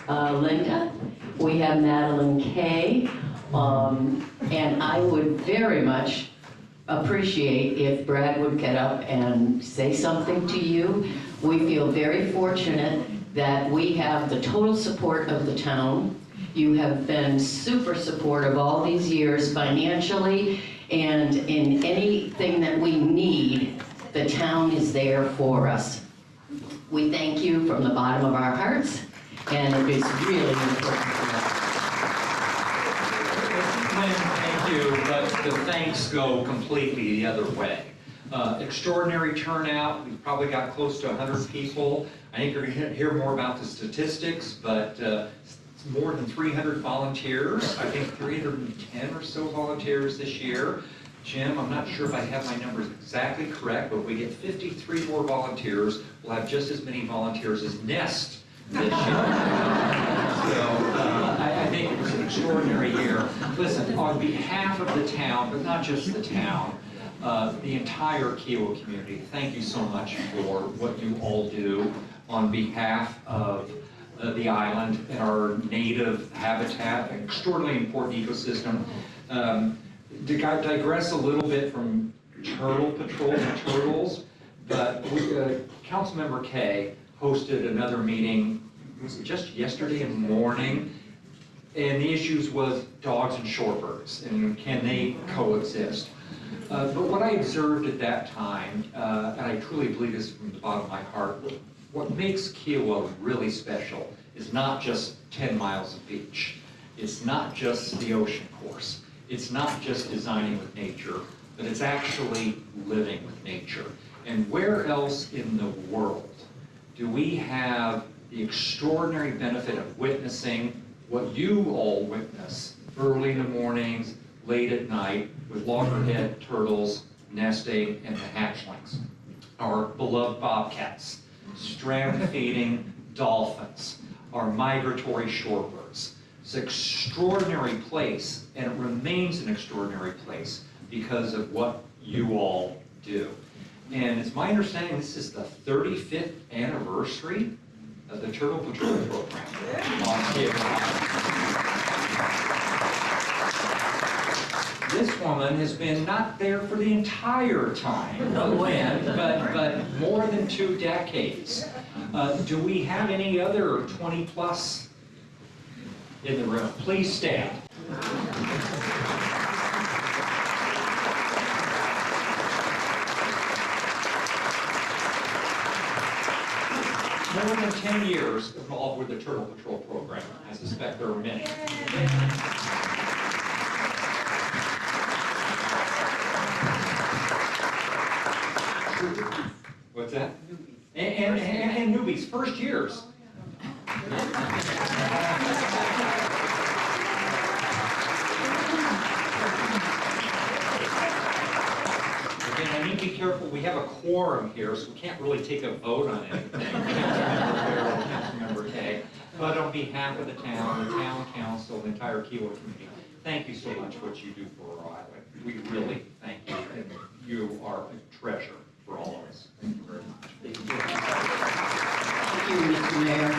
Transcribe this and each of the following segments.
Linda. We have Madeline Kay. And I would very much appreciate if Brad would get up and say something to you. We feel very fortunate that we have the total support of the town. You have been super supportive all these years financially, and in anything that we need, the town is there for us. We thank you from the bottom of our hearts, and it is really important for us. Thank you, but the thanks go completely the other way. Extraordinary turnout. We've probably got close to 100 people. I think you're going to hear more about the statistics, but it's more than 300 volunteers. I think 310 or so volunteers this year. Jim, I'm not sure if I have my numbers exactly correct, but if we get 53 more volunteers, we'll have just as many volunteers as Nest this year. I think it was an extraordinary year. Listen, on behalf of the town, but not just the town, the entire Kiawah community, thank you so much for what you all do on behalf of the island and our native habitat, an extraordinarily important ecosystem. To digress a little bit from Turtle Patrol and turtles, but Councilmember Kay hosted another meeting, was it just yesterday morning? And the issues was dogs and shorebirds, and can they coexist? But what I observed at that time, and I truly believe this from the bottom of my heart, what makes Kiawah really special is not just 10 miles of beach. It's not just the ocean course. It's not just designing with nature, but it's actually living with nature. And where else in the world do we have the extraordinary benefit of witnessing what you all witness early in the mornings, late at night, with loggerhead turtles nesting and the hatchlings, our beloved bobcats, strand feeding dolphins, our migratory shorebirds. It's an extraordinary place, and it remains an extraordinary place because of what you all do. And it's my understanding this is the 35th anniversary of the Turtle Patrol program on Kiawah Island. This woman has been not there for the entire time, but more than 2 decades. Do we have any other 20 plus in the room? Please stand. More than 10 years involved with the Turtle Patrol program. I suspect there are many. What's that? And newbies, first years. Again, I need to be careful. We have a quorum here, so we can't really take a vote on anything. Councilmember Kay. But on behalf of the town council, the entire Kiawah community, thank you so much for what you do for our island. We really thank you, and you are a treasure for all of us. Thank you very much. Thank you, Mr. Mayor.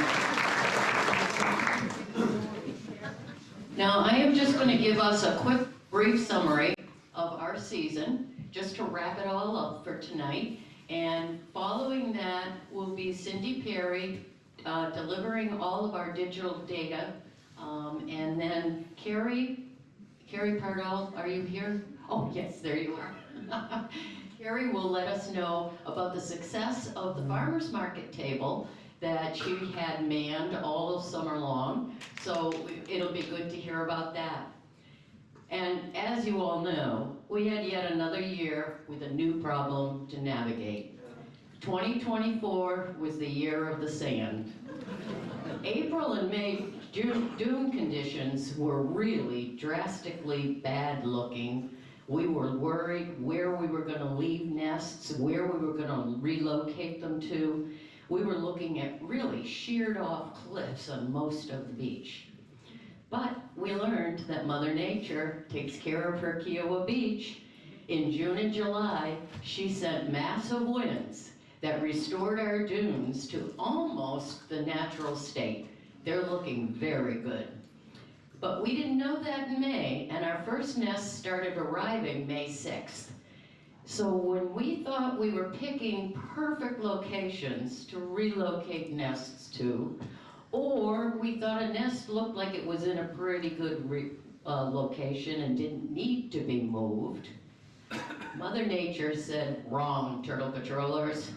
Now, I am just going to give us a quick, brief summary of our season, just to wrap it all up for tonight. And following that will be Cindy Perry delivering all of our digital data. And then Carrie Pardal, are you here? Oh, yes, there you are. Carrie will let us know about the success of the farmer's market table that she had manned all of summer long. So it'll be good to hear about that. And as you all know, we had yet another year with a new problem to navigate. 2024 was the year of the sand. April and May dune conditions were really drastically bad looking. We were worried where we were going to leave nests, where we were going to relocate them to. We were looking at really sheared off cliffs on most of the beach. But we learned that Mother Nature takes care of her Kiawah Beach. In June and July, she sent massive winds that restored our dunes to almost the natural state. They're looking very good. But we didn't know that in May, and our first nests started arriving May 6th. So when we thought we were picking perfect locations to relocate nests to, or we thought a nest looked like it was in a pretty good location and didn't need to be moved, Mother Nature said, wrong, turtle patrollers.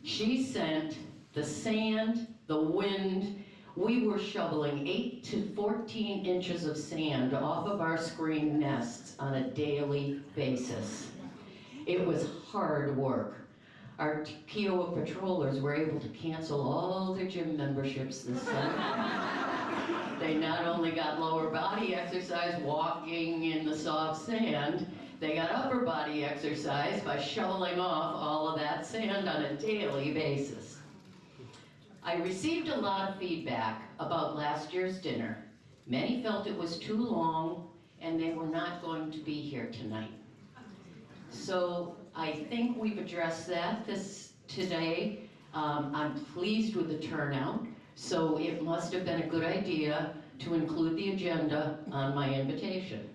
She sent the sand, the wind. We were shoveling 8 to 14 inches of sand off of our screen nests on a daily basis. It was hard work. Our Kiawah patrollers were able to cancel all their gym memberships this summer. They not only got lower body exercise walking in the soft sand, they got upper body exercise by shoveling off all of that sand on a daily basis. I received a lot of feedback about last year's dinner. Many felt it was too long and they were not going to be here tonight. So I think we've addressed that today. I'm pleased with the turnout, so it must have been a good idea to include the agenda on my invitation.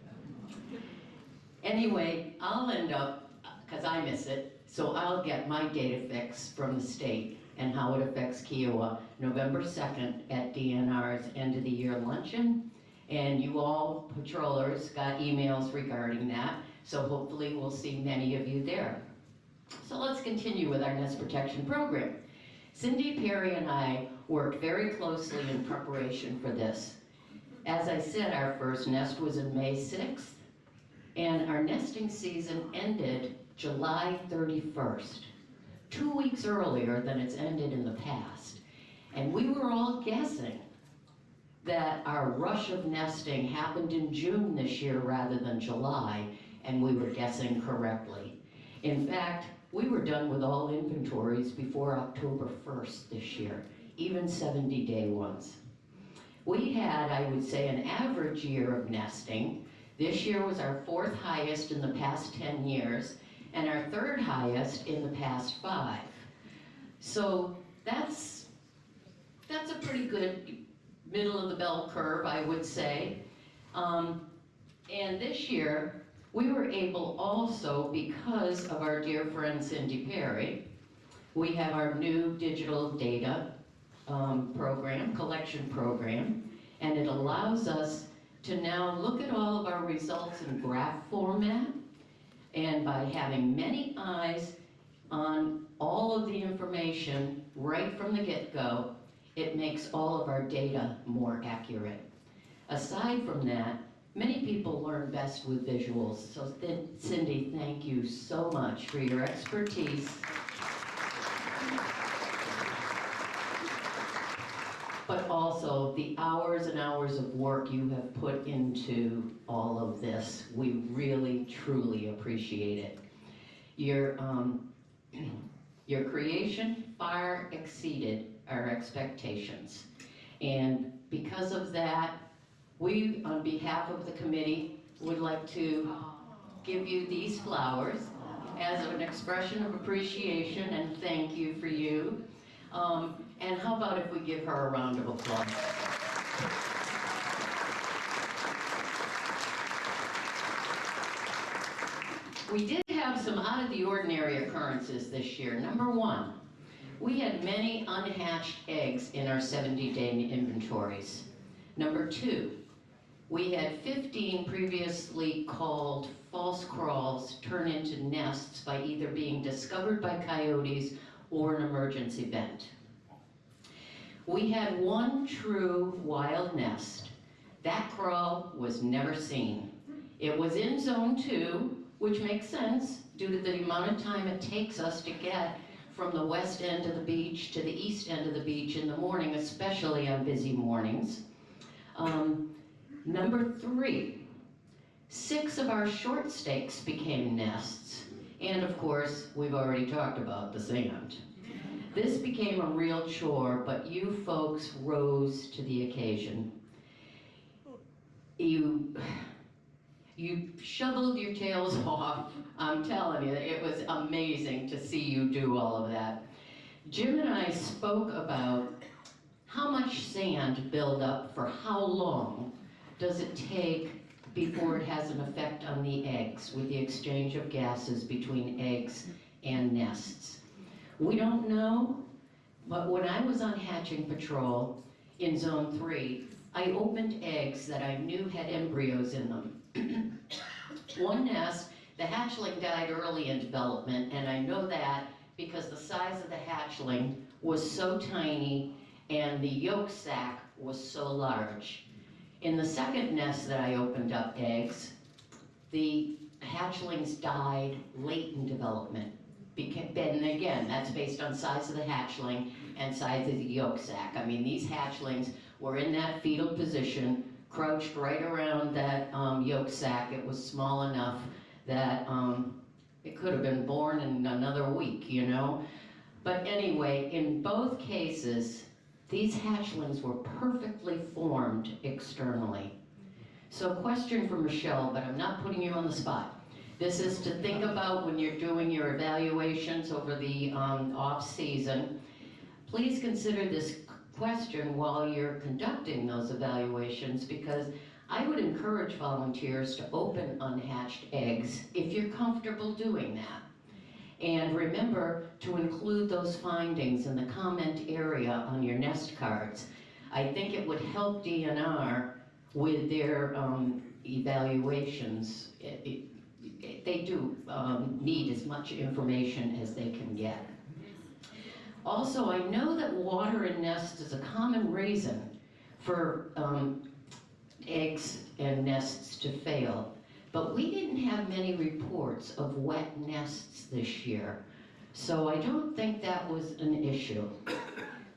Anyway, I'll end up, because I miss it, so I'll get my data fix from the state and how it affects Kiawah November 2nd at DNR's end of the year luncheon. And you all patrollers got emails regarding that, so hopefully we'll see many of you there. So let's continue with our nest protection program. Cindy Perry and I worked very closely in preparation for this. As I said, our first nest was in May 6th, and our nesting season ended July 31st, 2 weeks earlier than it's ended in the past. And we were all guessing that our rush of nesting happened in June this year rather than July, and we were guessing correctly. In fact, we were done with all inventories before October 1st this year, even 70-day ones. We had, I would say, an average year of nesting. This year was our 4th highest in the past 10 years, and our 3rd highest in the past 5. So that's a pretty good middle of the bell curve, I would say. And this year, we were able also, because of our dear friend Cindy Perry, we have our new digital data collection program, and it allows us to now look at all of our results in graph format, and by having many eyes on all of the information right from the get-go, it makes all of our data more accurate. Aside from that, many people learn best with visuals, so Cindy, thank you so much for your expertise. But also the hours and hours of work you have put into all of this. We really, truly appreciate it. Your creation far exceeded our expectations. And because of that, we, on behalf of the committee, would like to give you these flowers as an expression of appreciation and thank you for you. And how about if we give her a round of applause? We did have some out of the ordinary occurrences this year. Number one, we had many unhatched eggs in our 70-day inventories. Number two, we had 15 previously called false crawls turn into nests by either being discovered by coyotes or an emergency event. We had one true wild nest. That crawl was never seen. It was in zone 2, which makes sense due to the amount of time it takes us to get from the west end of the beach to the east end of the beach in the morning, especially on busy mornings. Number 3, 6 of our short stakes became nests. And of course, we've already talked about the sand. This became a real chore, but you folks rose to the occasion. You shoveled your tails off. I'm telling you, it was amazing to see you do all of that. Jim and I spoke about how much sand build up for how long does it take before it has an effect on the eggs with the exchange of gases between eggs and nests? We don't know, but when I was on hatching patrol in Zone 3, I opened eggs that I knew had embryos in them. One nest, the hatchling died early in development, and I know that because the size of the hatchling was so tiny and the yolk sac was so large. In the second nest that I opened up eggs, the hatchlings died late in development. And again, that's based on size of the hatchling and size of the yolk sac. I mean, these hatchlings were in that fetal position, crouched right around that yolk sac. It was small enough that it could have been born in another week, you know? But anyway, in both cases, these hatchlings were perfectly formed externally. So question for Michelle, but I'm not putting you on the spot. This is to think about when you're doing your evaluations over the off-season. Please consider this question while you're conducting those evaluations, because I would encourage volunteers to open unhatched eggs if you're comfortable doing that. And remember to include those findings in the comment area on your nest cards. I think it would help DNR with their evaluations. They do need as much information as they can get. Also, I know that water in nests is a common reason for eggs and nests to fail. But we didn't have many reports of wet nests this year, so I don't think that was an issue.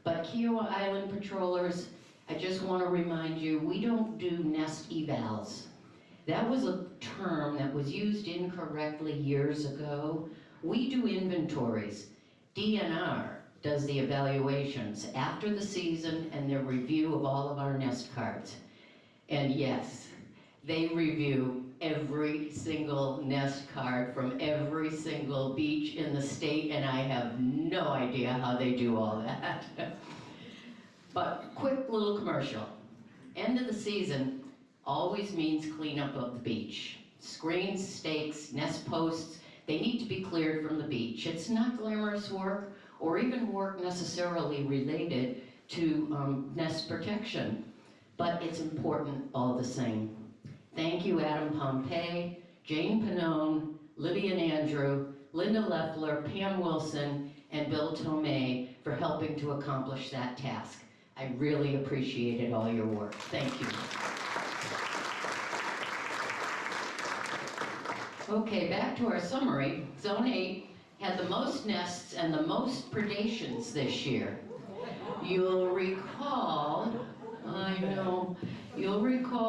But Kiawah Island patrollers, I just want to remind you, we don't do nest evals. That was a term that was used incorrectly years ago. We do inventories. DNR does the evaluations after the season and their review of all of our nest cards. And yes, they review every single nest card from every single beach in the state, and I have no idea how they do all that. But quick little commercial. End of the season always means cleanup of the beach. Screens, stakes, nest posts, they need to be cleared from the beach. It's not glamorous work or even work necessarily related to nest protection, but it's important all the same. Thank you, Adam Pompey, Jane Pannone, Libby and Andrew, Linda Leffler, Pam Wilson, and Bill Tomei for helping to accomplish that task. I really appreciated all your work. Thank you. Okay, back to our summary. Zone 8 had the most nests and the most predations this year. You'll recall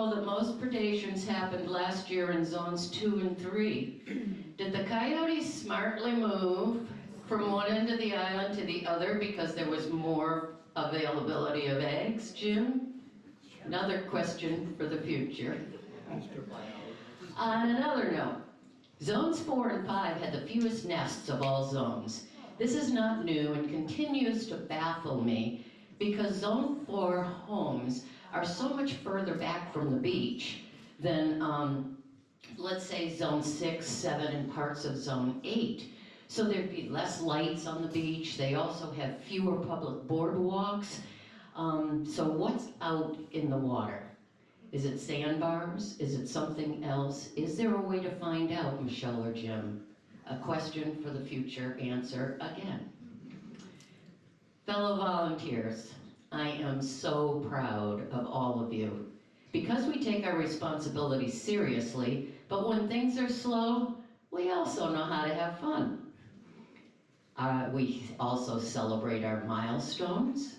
that most predations happened last year in zones 2 and 3. Did the coyotes smartly move from one end of the island to the other because there was more availability of eggs, Jim? Another question for the future. On another note, zones 4 and 5 had the fewest nests of all zones. This is not new and continues to baffle me because zone 4 homes are so much further back from the beach than, let's say, zone 6, 7, and parts of zone 8. So there'd be less lights on the beach. They also have fewer public boardwalks. So what's out in the water? Is it sandbars? Is it something else? Is there a way to find out, Michelle or Jim? A question for the future, answer again. Fellow volunteers, I am so proud of all of you. Because we take our responsibilities seriously, but when things are slow, we also know how to have fun. We also celebrate our milestones,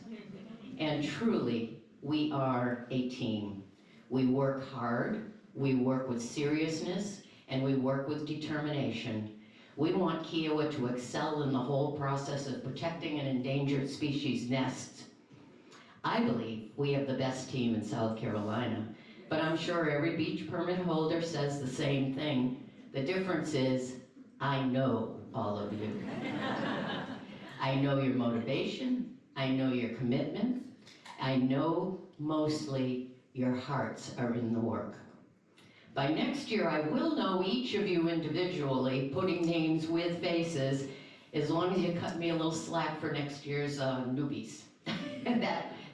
and truly, we are a team. We work hard, we work with seriousness, and we work with determination. We want Kiawah to excel in the whole process of protecting an endangered species nests. I believe we have the best team in South Carolina, but I'm sure every beach permit holder says the same thing. The difference is, I know all of you. I know your motivation, I know your commitment, I know mostly your hearts are in the work. By next year, I will know each of you individually, putting names with faces, as long as you cut me a little slack for next year's newbies.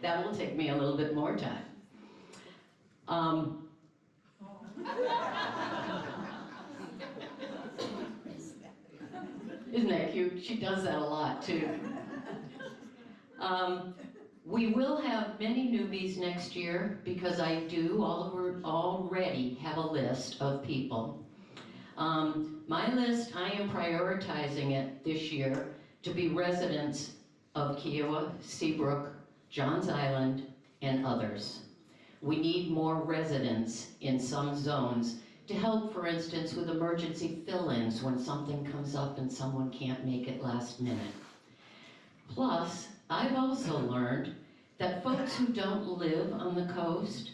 that will take me a little bit more time. Isn't that cute? She does that a lot too. We will have many newbies next year because I do already have a list of people. My list, I am prioritizing it this year to be residents of Kiawah, Seabrook, Johns Island, and others. We need more residents in some zones to help, for instance, with emergency fill-ins when something comes up and someone can't make it last minute. Plus, I've also learned that folks who don't live on the coast,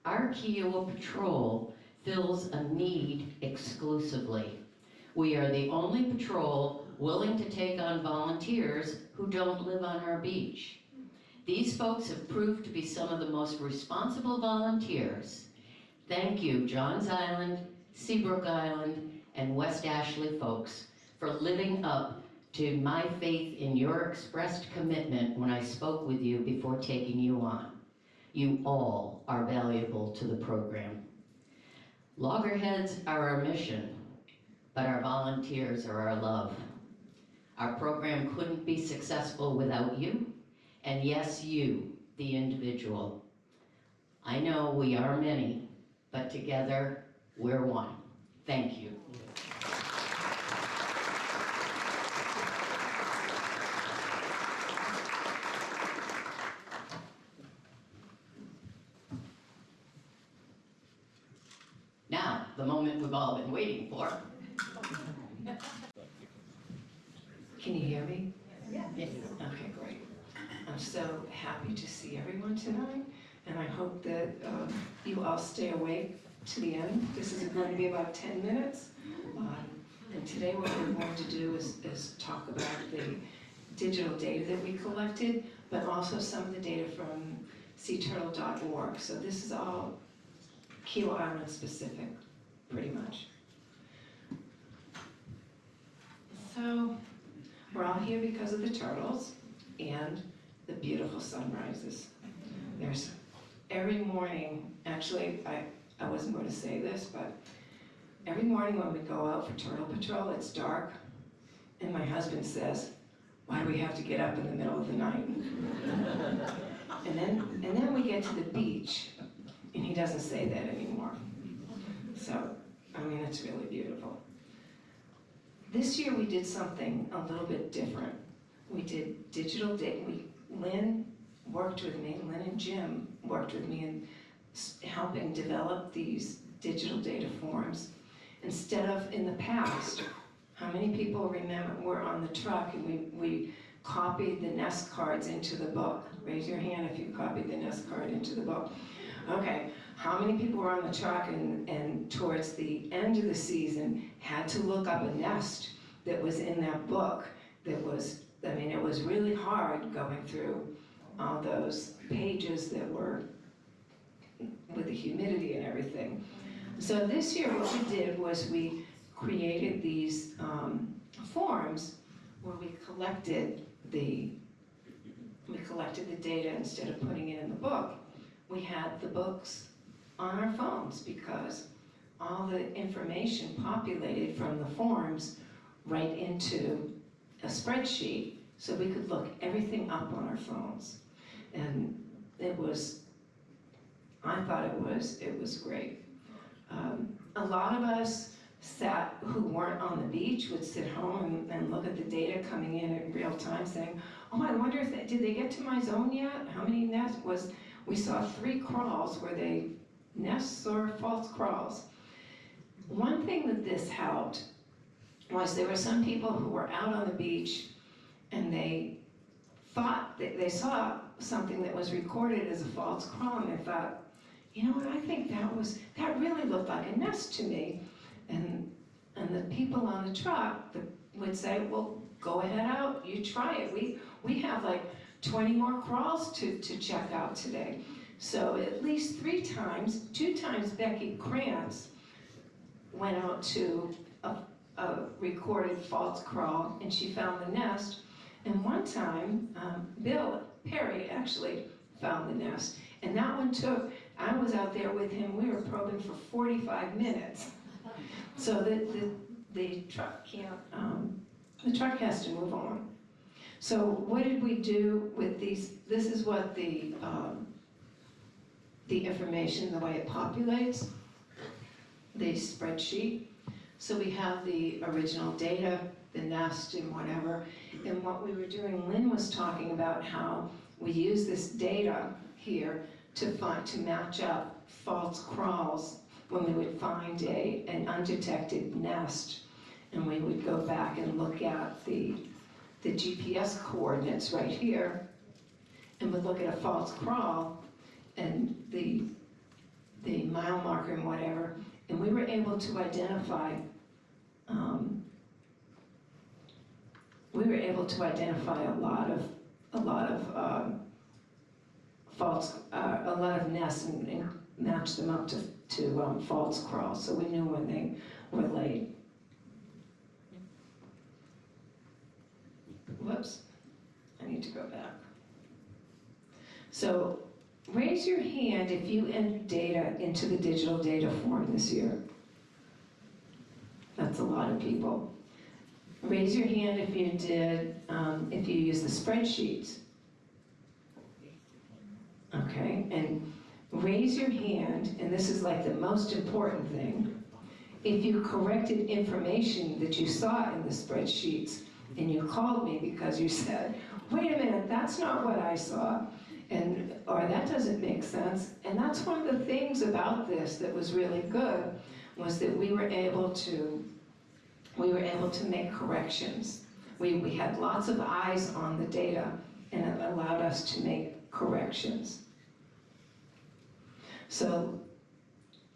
our Kiawah Patrol fills a need exclusively. We are the only patrol willing to take on volunteers who don't live on our beach. These folks have proved to be some of the most responsible volunteers. Thank you, Johns Island, Seabrook Island, and West Ashley folks for living up to my faith in your expressed commitment when I spoke with you before taking you on. You all are valuable to the program. Loggerheads are our mission, but our volunteers are our love. Our program couldn't be successful without you, and yes, you, the individual. I know we are many, but together, we're one. Thank you. Now, the moment we've all been waiting for. Can you hear me? Yes. Okay, great. I'm so happy to see everyone tonight, and I hope that you all stay awake to the end. This is going to be about 10 minutes. And today what we're going to do is talk about the digital data that we collected, but also some of the data from seaturtle.org. So this is all Kiawah Island specific, pretty much. So we're all here because of the turtles and the beautiful sunrises. There's every morning, actually, I wasn't going to say this, but every morning when we go out for Turtle Patrol, it's dark, and my husband says, "Why do we have to get up in the middle of the night?" And then we get to the beach, and he doesn't say that anymore. So, I mean, it's really beautiful. This year we did something a little bit different. We did digital data. Lynn worked with me, Lynn and Jim worked with me in helping develop these digital data forms. Instead of in the past, how many people remember we're on the truck and we copied the nest cards into the book? Raise your hand if you copied the nest card into the book. Okay, how many people were on the truck and towards the end of the season had to look up a nest that was in that book that was, I mean, it was really hard going through all those pages that were with the humidity and everything. So this year what we did was we created these forms where we collected the data instead of putting it in the book. We had the books on our phones because all the information populated from the forms right into a spreadsheet so we could look everything up on our phones. And it was, I thought it was great. A lot of us who weren't on the beach would sit home and look at the data coming in real time saying, "Oh, I wonder if did they get to my zone yet? How many nests was," we saw 3 crawls. Were they nests or false crawls? One thing that this helped was there were some people who were out on the beach and they thought that they saw something that was recorded as a false crawl and they thought, "You know what, I think that really looked like a nest to me." And the people on the truck would say, "Well, go ahead out, you try it." We have like 20 more crawls to check out today. So at least 3 times, 2 times Becky Krantz went out to a recorded false crawl and she found the nest. And one time, Bill Perry actually found the nest. And that one took, I was out there with him, we were probing for 45 minutes. So the truck can't, the truck has to move on. So what did we do with these? This is what the information, the way it populates, the spreadsheet. So we have the original data, the nest and whatever. And what we were doing, Lynn was talking about how we use this data here to match up false crawls when we would find an undetected nest. And we would go back and look at the GPS coordinates right here, and would look at a false crawl and the mile marker and whatever, and we were able to identify a lot of nests and match them up to false crawls, so we knew when they were laid. Whoops, I need to go back. So raise your hand if you entered data into the digital data form this year. That's a lot of people. Raise your hand if you did, if you use the spreadsheets. Okay, and raise your hand, and this is like the most important thing, if you corrected information that you saw in the spreadsheets and you called me because you said, wait a minute, that's not what I saw, or that doesn't make sense. And that's one of the things about this that was really good, was that we were able to make corrections. We had lots of eyes on the data, and it allowed us to make corrections. So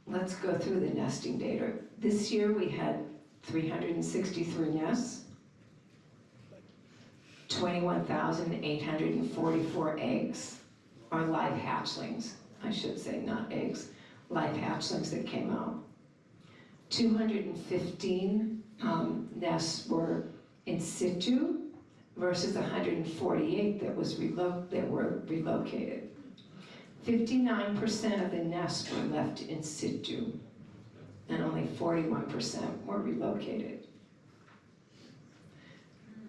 let's go through the nesting data. This year we had 363 nests, 21,844 eggs, or live hatchlings, I should say, not eggs, live hatchlings that came out. 215 nests were in situ versus 148 that were relocated. 59% of the nests were left in situ, and only 41% were relocated.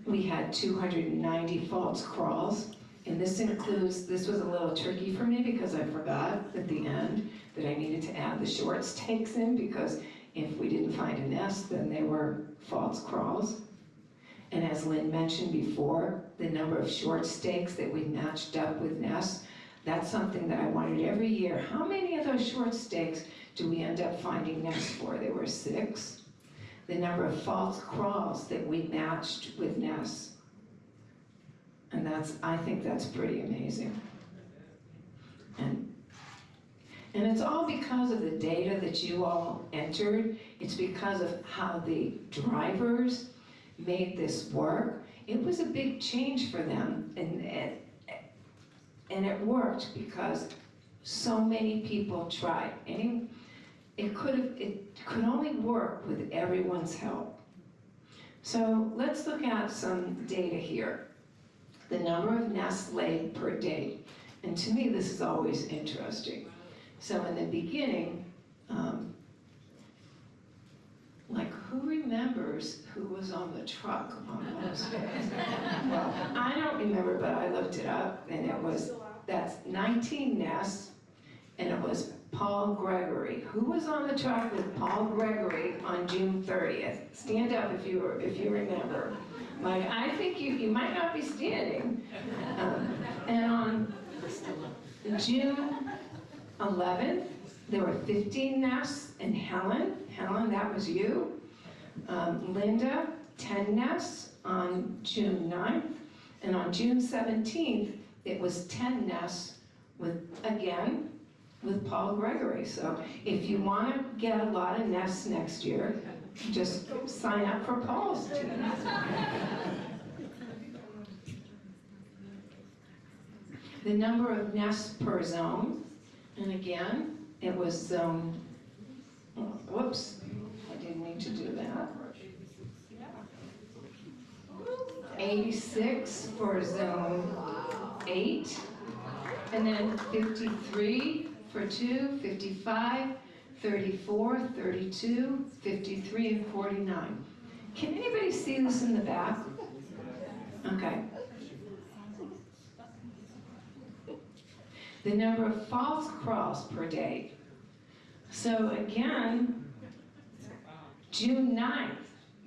We had 290 false crawls, and this was a little tricky for me because I forgot at the end that I needed to add the short stakes in, because if we didn't find a nest, then they were false crawls. And as Lynn mentioned before, the number of short stakes that we matched up with nests, that's something that I wanted every year. How many of those short stakes do we end up finding nests for? There were 6. The number of false crawls that we matched with nests. And I think that's pretty amazing. And it's all because of the data that you all entered. It's because of how the drivers made this work. It was a big change for them, and it worked because so many people tried. And it could only work with everyone's help. So let's look at some data here. The number of nests laid per day. And to me, this is always interesting. So in the beginning, like, who remembers who was on the truck on those days? Well, I don't remember, but I looked it up, and that's 19 nests, and it was Paul Gregory. Who was on the truck with Paul Gregory on June 30th? Stand up if you remember. Like, I think you might not be standing. And on June 11th, there were 15 nests in Helen. Helen, that was you. Linda, 10 nests on June 9th. And on June 17th, it was 10 nests with Paul Gregory. So if you want to get a lot of nests next year, just sign up for Paul's team. The number of nests per zone, and again, it was zone, whoops, I didn't need to do that. 86 for zone 8, and then 53 for 2, 55, 34, 32, 53, and 49. Can anybody see this in the back? Okay. The number of false crawls per day. So again, June 9th,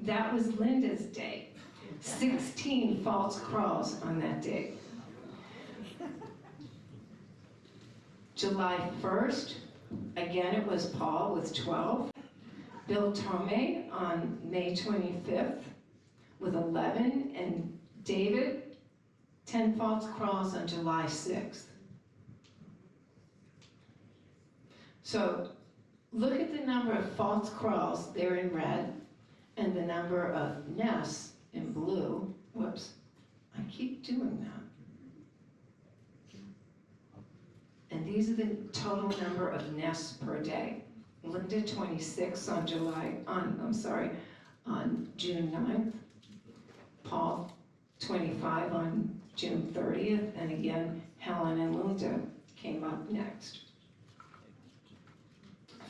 that was Linda's day. 16 false crawls on that day. July 1st, again it was Paul with 12. Bill Tomei on May 25th with 11, and David, 10 false crawls on July 6th. So look at the number of false crawls there in red, and the number of nests in blue. Whoops, I keep doing that. And these are the total number of nests per day. Linda, 26 on June 9th. Paul, 25 on June 30th. And again, Helen and Linda came up next.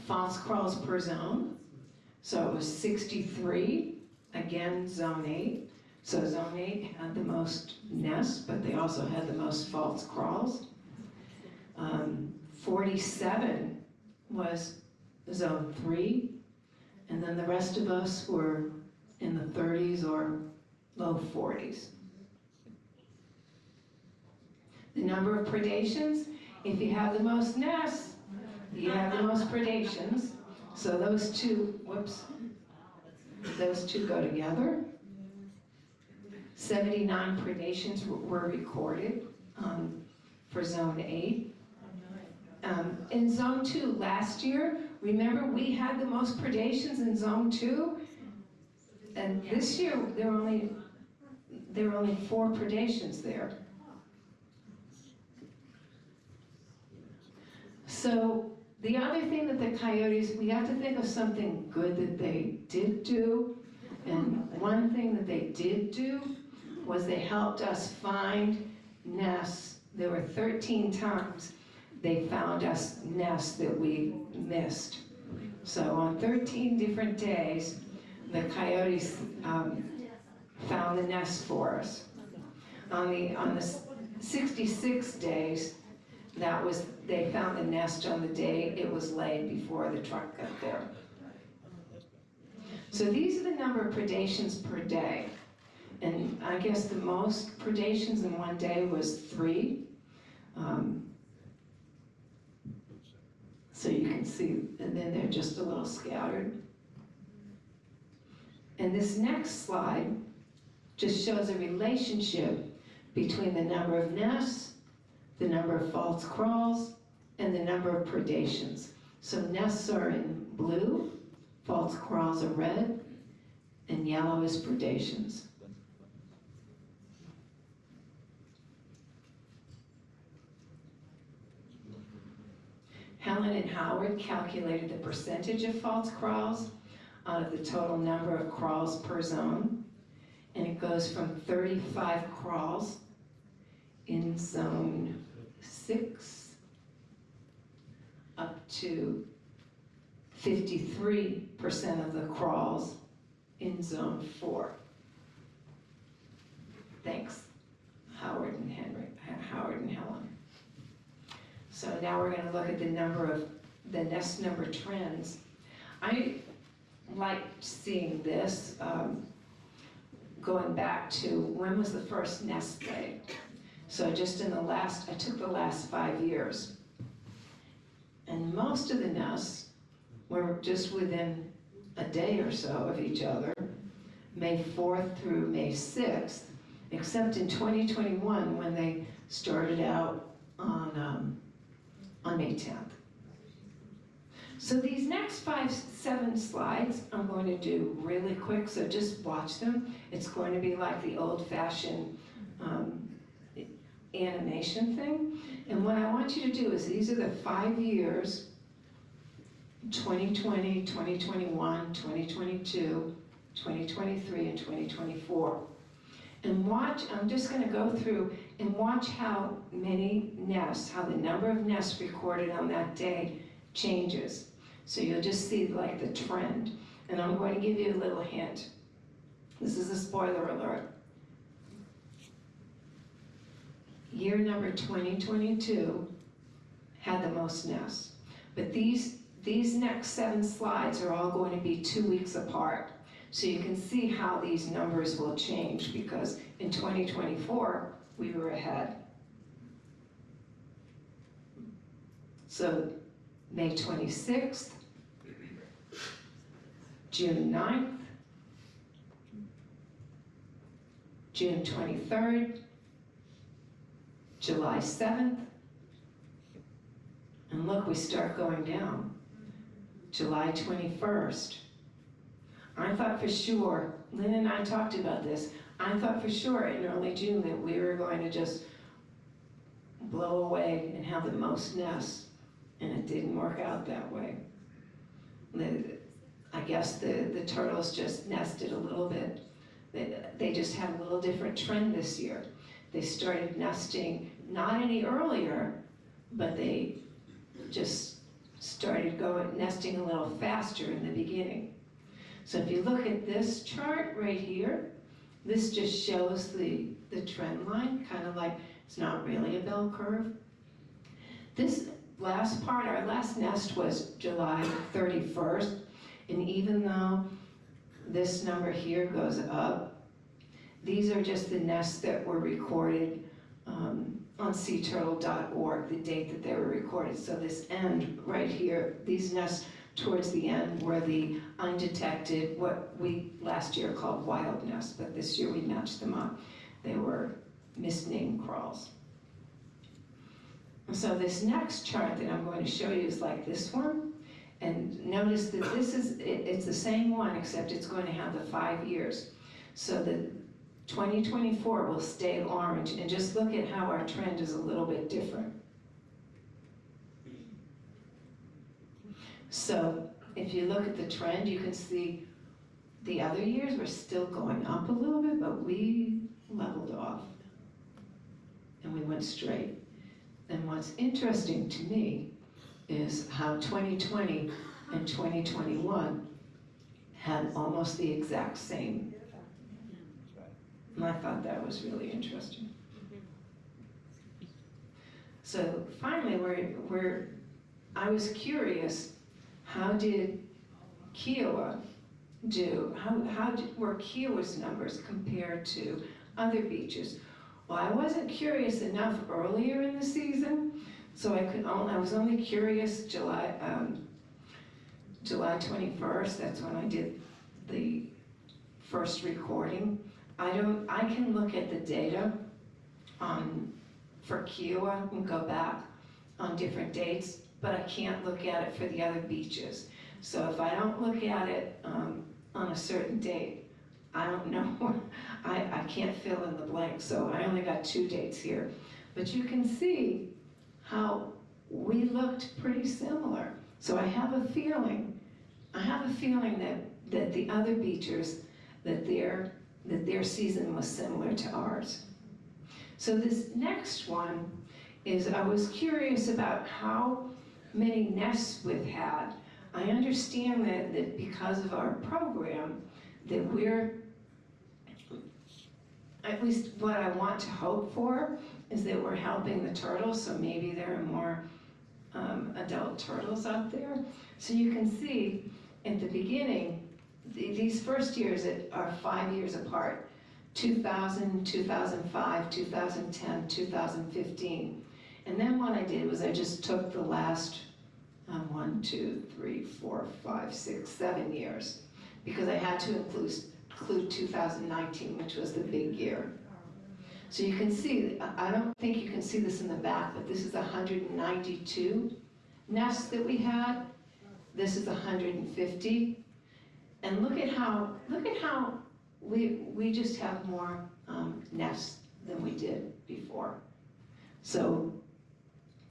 False crawls per zone. So it was 63, again, zone 8. So zone 8 had the most nests, but they also had the most false crawls. 47 was zone 3, and then the rest of us were in the 30s or low 40s. The number of predations, if you have the most nests, you have the most predations. So those two, whoops, those two go together. 79 predations were recorded for zone 8. In zone 2 last year, remember we had the most predations in zone 2, and this year there were only 4 predations there. So the other thing that the coyotes, we have to think of something good that they did do, and one thing that they did do was they helped us find nests. There were 13 times they found us nests that we missed. So on 13 different days, the coyotes found the nests for us. On the 66 days, they found the nest on the day it was laid before the truck got there. So these are the number of predations per day. And I guess the most predations in one day was 3. So you can see, and then they're just a little scattered. And this next slide just shows a relationship between the number of nests, the number of false crawls, and the number of predations. So nests are in blue, false crawls are red, and yellow is predations. Helen and Howard calculated the percentage of false crawls out of the total number of crawls per zone, and it goes from 35 crawls in zone 6 up to 53% of the crawls in zone 4. Thanks, Howard and Helen. So now we're going to look at the nest number trends. I liked seeing this going back to when was the first nest laid. So just I took the last 5 years. And most of the nests were just within a day or so of each other, May 4th through May 6th, except in 2021 when they started out on May 10th. So these next 7 slides I'm going to do really quick, so just watch them. It's going to be like the old-fashioned animation thing. And what I want you to do is, these are the 5 years, 2020, 2021, 2022, 2023, and 2024. And watch, I'm just gonna go through and watch how many nests, how the number of nests recorded on that day changes. So you'll just see like the trend. And I'm going to give you a little hint. This is a spoiler alert. Year number 2022 had the most nests. But these next 7 slides are all going to be 2 weeks apart. So you can see how these numbers will change, because in 2024, we were ahead. So May 26th, June 9th, June 23rd, July 7th, and look, we start going down. July 21st. I thought for sure, Lynn and I talked about this, I thought for sure in early June that we were going to just blow away and have the most nests, and it didn't work out that way. I guess the turtles just nested a little bit. They just had a little different trend this year. They started nesting not any earlier, but they just started nesting a little faster in the beginning. So if you look at this chart right here, this just shows the trend line, kind of like, it's not really a bell curve. This last part, our last nest was July 31st, and even though this number here goes up, these are just the nests that were recorded on seaturtle.org, the date that they were recorded. So this end right here, these nests towards the end were the undetected, what we last year called wild nests, but this year we matched them up. They were misnamed crawls. So this next chart that I'm going to show you is like this one. And notice that this is, it's the same one, except it's going to have the 5 years. So the 2024 will stay orange, and just look at how our trend is a little bit different. So if you look at the trend, you can see the other years were still going up a little bit, but we leveled off and we went straight. And what's interesting to me is how 2020 and 2021 had almost the exact same. And I thought that was really interesting. So finally, I was curious, how did Kiawah do? Were Kiawah's numbers compared to other beaches? Well, I wasn't curious enough earlier in the season, so I was only curious July 21st. That's when I did the first recording. I can look at the data for Kiawah and go back on different dates, but I can't look at it for the other beaches. So if I don't look at it on a certain date, I don't know, I can't fill in the blank, so I only got 2 dates here. But you can see how we looked pretty similar. So I have a feeling that the other beaches, that their season was similar to ours. So this next one is, I was curious about how many nests we've had. I understand that because of our program, that we're, at least what I want to hope for, is that we're helping the turtles, so maybe there are more adult turtles out there. So you can see at the beginning, these first years are 5 years apart, 2000, 2005, 2010, 2015. And then what I did was I just took the last 1, 2, 3, 4, 5, 6, 7 years, because I had to include 2019, which was the big year. So you can see, I don't think you can see this in the back, but this is 192 nests that we had. This is 150. And look at how we just have more nests than we did before. So,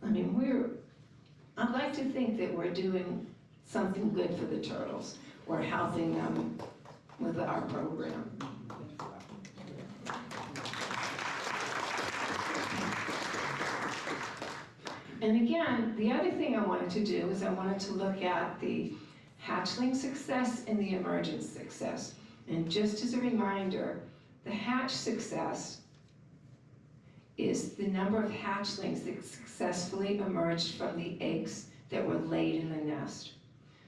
I mean, I'd like to think that we're doing something good for the turtles. We're helping them with our program. And again, the other thing I wanted to do is I wanted to look at the hatchling success and the emergence success. And just as a reminder, the hatch success is the number of hatchlings that successfully emerged from the eggs that were laid in the nest.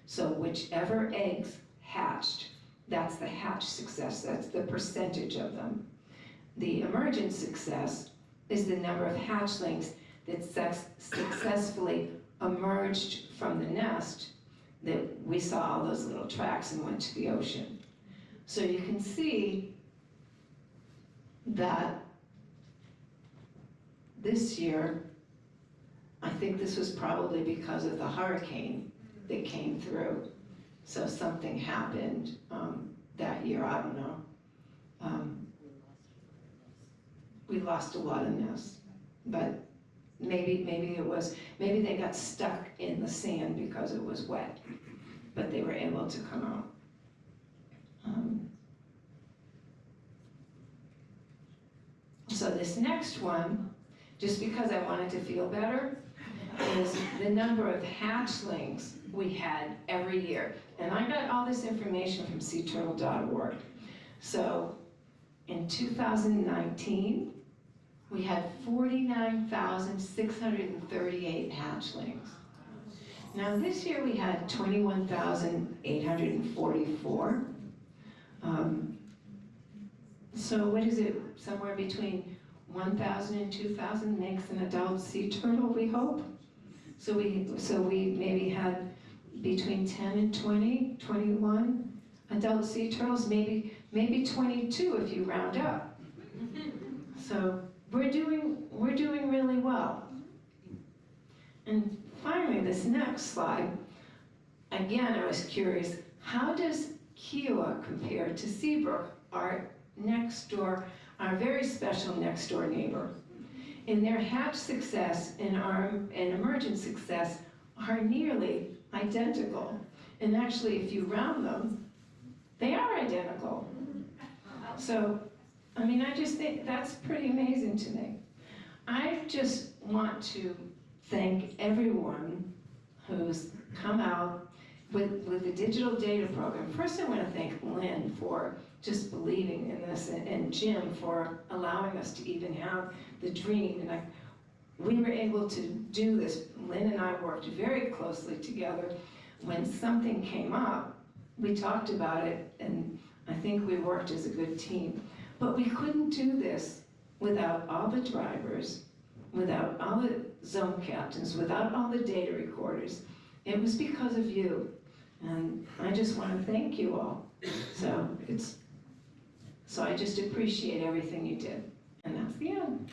So whichever eggs hatched, that's the hatch success, that's the percentage of them. The emergence success is the number of hatchlings that successfully emerged from the nest, that we saw all those little tracks and went to the ocean. So you can see that this year, I think this was probably because of the hurricane that came through. So something happened that year, I don't know. We lost a lot of nests, but maybe they got stuck in the sand because it was wet, but they were able to come out. So this next one, just because I wanted to feel better, is the number of hatchlings we had every year. And I got all this information from seaturtle.org. So in 2019, we had 49,638 hatchlings. Now this year we had 21,844. So what is it, somewhere between 1,000 and 2,000 makes an adult sea turtle, we hope? So we maybe had between 10 and 20, 21 adult sea turtles, maybe 22 if you round up. So we're doing really well. And finally, this next slide, again, I was curious, how does Kiawah compare to Seabrook, our next door, our very special next door neighbor? And their hatch success and emergence success are nearly identical. And actually, if you round them, they are identical. So, I mean, I just think that's pretty amazing to me. I just want to thank everyone who's come out with the digital data program. First, I want to thank Lynn for just believing in this, and Jim for allowing us to even have the dream. And we were able to do this. Lynn and I worked very closely together. When something came up, we talked about it, and I think we worked as a good team. But we couldn't do this without all the drivers, without all the zone captains, without all the data recorders. It was because of you. And I just want to thank you all. So I just appreciate everything you did. And that's the end.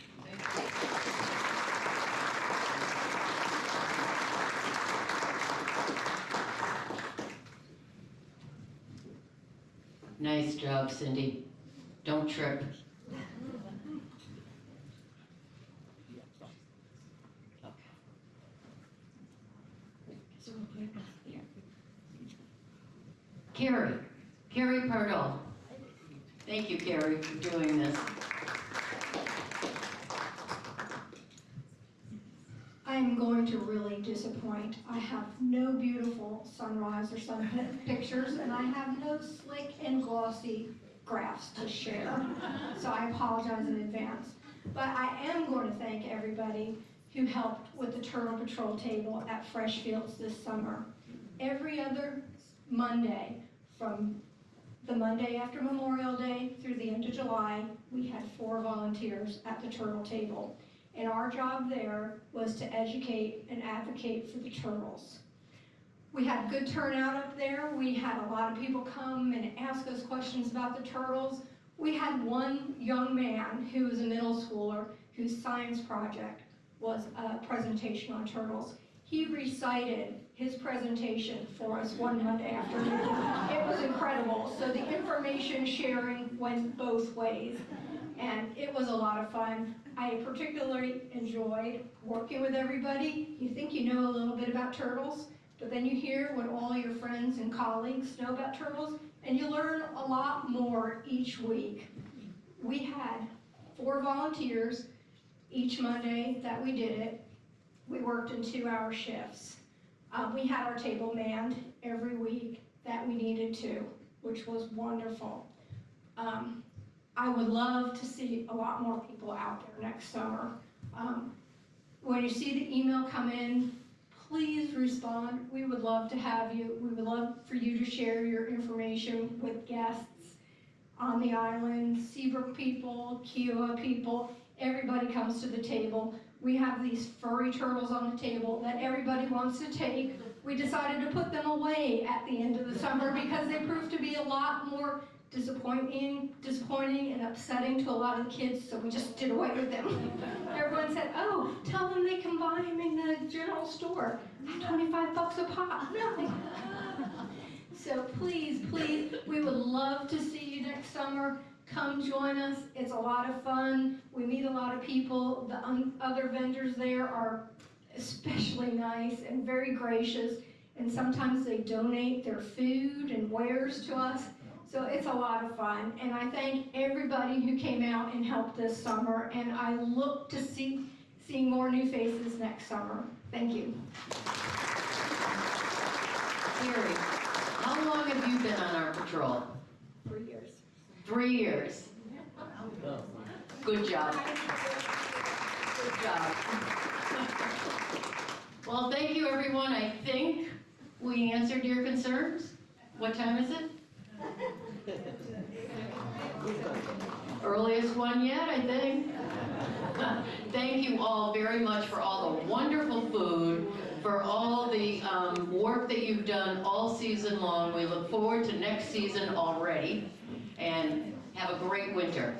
Nice job, Cindy. Don't trip. Carrie Pardall. Thank you, Carrie, for doing this. I'm going to really disappoint. I have no beautiful sunrise or sunset pictures, and I have no slick and glossy graphs to share. So I apologize in advance. But I am going to thank everybody who helped with the Turtle Patrol table at Fresh Fields this summer. Every other Monday, from the Monday after Memorial Day through the end of July, we had 4 volunteers at the turtle table. And our job there was to educate and advocate for the turtles. We had good turnout up there. We had a lot of people come and ask us questions about the turtles. We had one young man who was a middle schooler whose science project was a presentation on turtles. He recited his presentation for us one Monday afternoon. It was incredible. So the information sharing went both ways. and it was a lot of fun. I particularly enjoyed working with everybody. You think you know a little bit about turtles, but then you hear what all your friends and colleagues know about turtles, and you learn a lot more each week. We had 4 volunteers each Monday that we did it. We worked in 2-hour shifts. We had our table manned every week that we needed to, which was wonderful. I would love to see a lot more people out there next summer. When you see the email come in, please respond. We would love to have you. We would love for you to share your information with guests on the island, Seabrook people, Kiawah people. Everybody comes to the table. We have these furry turtles on the table that everybody wants to take. We decided to put them away at the end of the summer because they proved to be a lot more disappointing and upsetting to a lot of the kids, so we just did away with them. Everyone said, oh, tell them they can buy them in the general store at 25 bucks a pop. No. So please, we would love to see you next summer. Come join us. It's a lot of fun. We meet a lot of people. The other vendors there are especially nice and very gracious, and sometimes they donate their food and wares to us. So it's a lot of fun, and I thank everybody who came out and helped this summer, and I look to seeing more new faces next summer. Thank you. Gary, how long have you been on our patrol? 3 years. 3 years. Good job. Good job. Well, thank you, everyone. I think we answered your concerns. What time is it? Earliest one yet, I think. Thank you all very much for all the wonderful food, for all the work that you've done all season long. We look forward to next season already, and have a great winter.